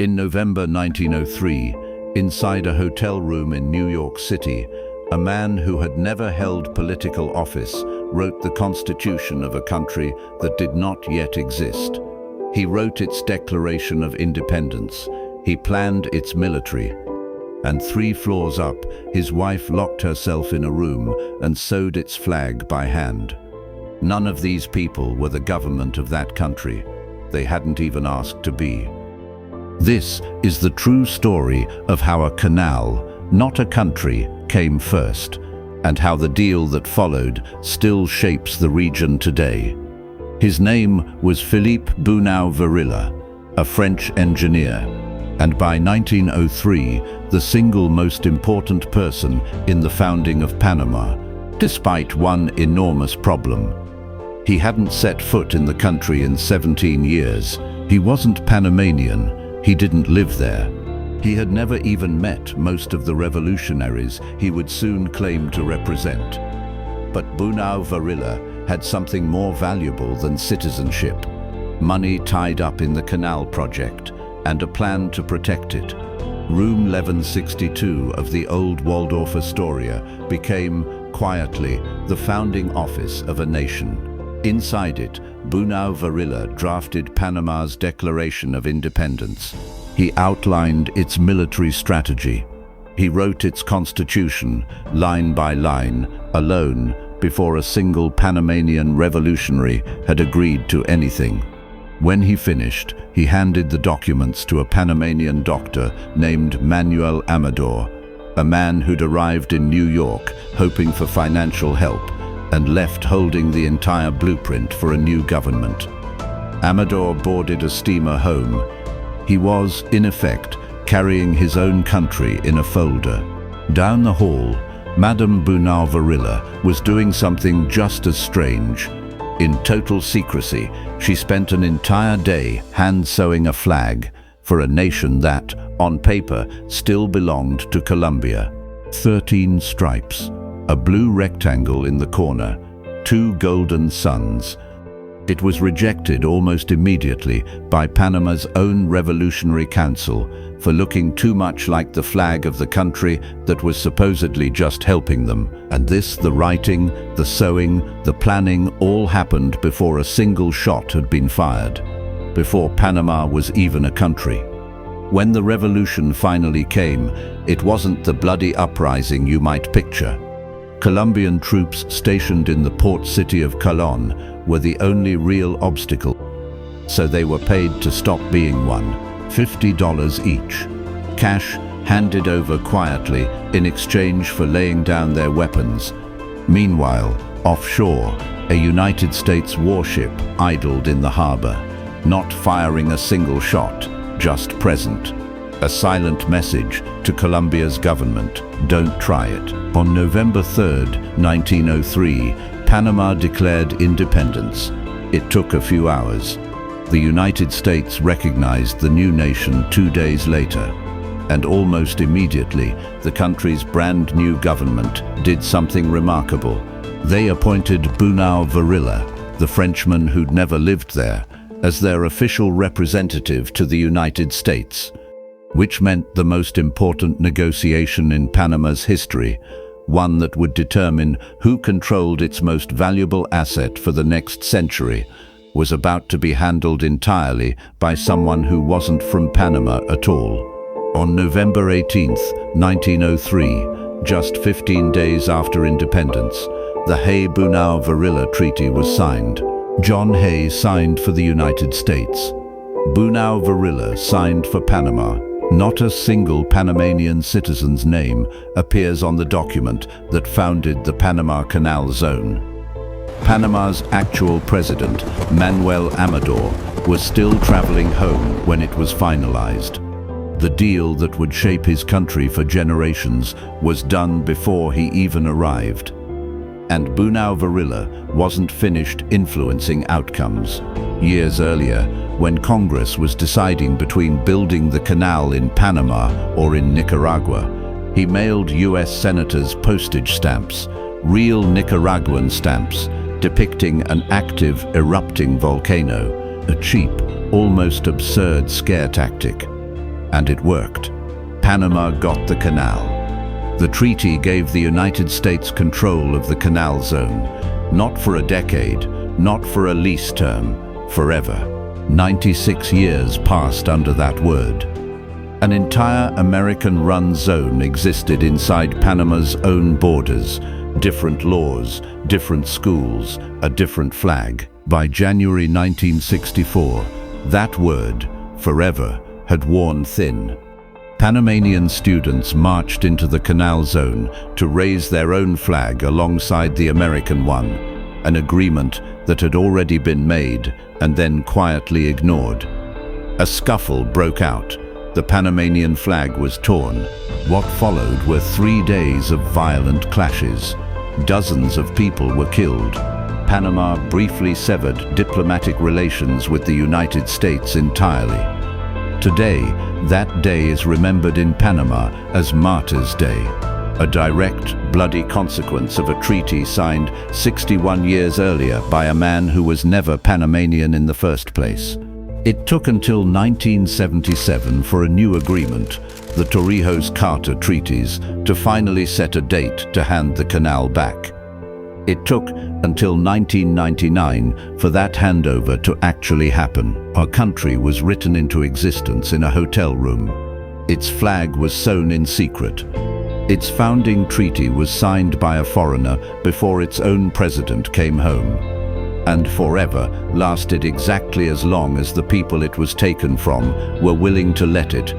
In November 1903, inside a hotel room in New York City, a man who had never held political office wrote the constitution of a country that did not yet exist. He wrote its Declaration of Independence. He planned its military. And 3 floors up, his wife locked herself in a room and sewed its flag by hand. None of these people were the government of that country. They hadn't even asked to be. This is the true story of how a canal, not a country, came first, and how the deal that followed still shapes the region today. His name was Philippe Bunau-Varilla, a French engineer, and by 1903, the single most important person in the founding of Panama, despite one enormous problem. He hadn't set foot in the country in 17 years. He wasn't Panamanian. He didn't live there. He had never even met most of the revolutionaries he would soon claim to represent. But Bunau-Varilla had something more valuable than citizenship: money tied up in the canal project and a plan to protect it. Room 1162 of the old Waldorf Astoria became, quietly, the founding office of a nation. Inside it, Bunau-Varilla drafted Panama's Declaration of Independence. He outlined its military strategy. He wrote its constitution, line by line, alone, before a single Panamanian revolutionary had agreed to anything. When he finished, he handed the documents to a Panamanian doctor named Manuel Amador, a man who'd arrived in New York hoping for financial help, and left holding the entire blueprint for a new government. Amador boarded a steamer home. He was, in effect, carrying his own country in a folder. Down the hall, Madame Bunau-Varilla was doing something just as strange. In total secrecy, she spent an entire day hand-sewing a flag for a nation that, on paper, still belonged to Colombia. 13 stripes. A blue rectangle in the corner, 2 golden suns. It was rejected almost immediately by Panama's own Revolutionary Council for looking too much like the flag of the country that was supposedly just helping them. And this, the writing, the sewing, the planning, all happened before a single shot had been fired, before Panama was even a country. When the revolution finally came, it wasn't the bloody uprising you might picture. Colombian troops stationed in the port city of Colón were the only real obstacle, so they were paid to stop being one, $50 each. Cash handed over quietly in exchange for laying down their weapons. Meanwhile, offshore, a United States warship idled in the harbor, not firing a single shot, just present. A silent message to Colombia's government: don't try it. On November 3, 1903, Panama declared independence. It took a few hours. The United States recognized the new nation 2 days later. And almost immediately, the country's brand new government did something remarkable. They appointed Bunau-Varilla, the Frenchman who'd never lived there, as their official representative to the United States, which meant the most important negotiation in Panama's history, one that would determine who controlled its most valuable asset for the next century, was about to be handled entirely by someone who wasn't from Panama at all. On November 18, 1903, just 15 days after independence, the Hay-Bunau-Varilla Treaty was signed. John Hay signed for the United States. Bunau-Varilla signed for Panama. Not a single Panamanian citizen's name appears on the document that founded the Panama Canal Zone. Panama's actual president, Manuel Amador, was still traveling home when it was finalized. The deal that would shape his country for generations was done before he even arrived. And Bunau-Varilla wasn't finished influencing outcomes. Years earlier, when Congress was deciding between building the canal in Panama or in Nicaragua, he mailed US senators postage stamps, real Nicaraguan stamps, depicting an active, erupting volcano, a cheap, almost absurd scare tactic. And it worked. Panama got the canal. The treaty gave the United States control of the canal zone, not for a decade, not for a lease term, forever. 96 years passed under that word. An entire American-run zone existed inside Panama's own borders, different laws, different schools, a different flag. By January 1964, that word, forever, had worn thin. Panamanian students marched into the canal zone to raise their own flag alongside the American one, an agreement that had already been made and then quietly ignored. A scuffle broke out. The Panamanian flag was torn. What followed were 3 days of violent clashes. Dozens of people were killed. Panama briefly severed diplomatic relations with the United States entirely. Today, that day is remembered in Panama as Martyrs' Day, a direct, bloody consequence of a treaty signed 61 years earlier by a man who was never Panamanian in the first place. It took until 1977 for a new agreement, the Torrijos-Carter treaties, to finally set a date to hand the canal back. It took until 1999 for that handover to actually happen. Our country was written into existence in a hotel room. Its flag was sewn in secret. Its founding treaty was signed by a foreigner before its own president came home. And forever lasted exactly as long as the people it was taken from were willing to let it,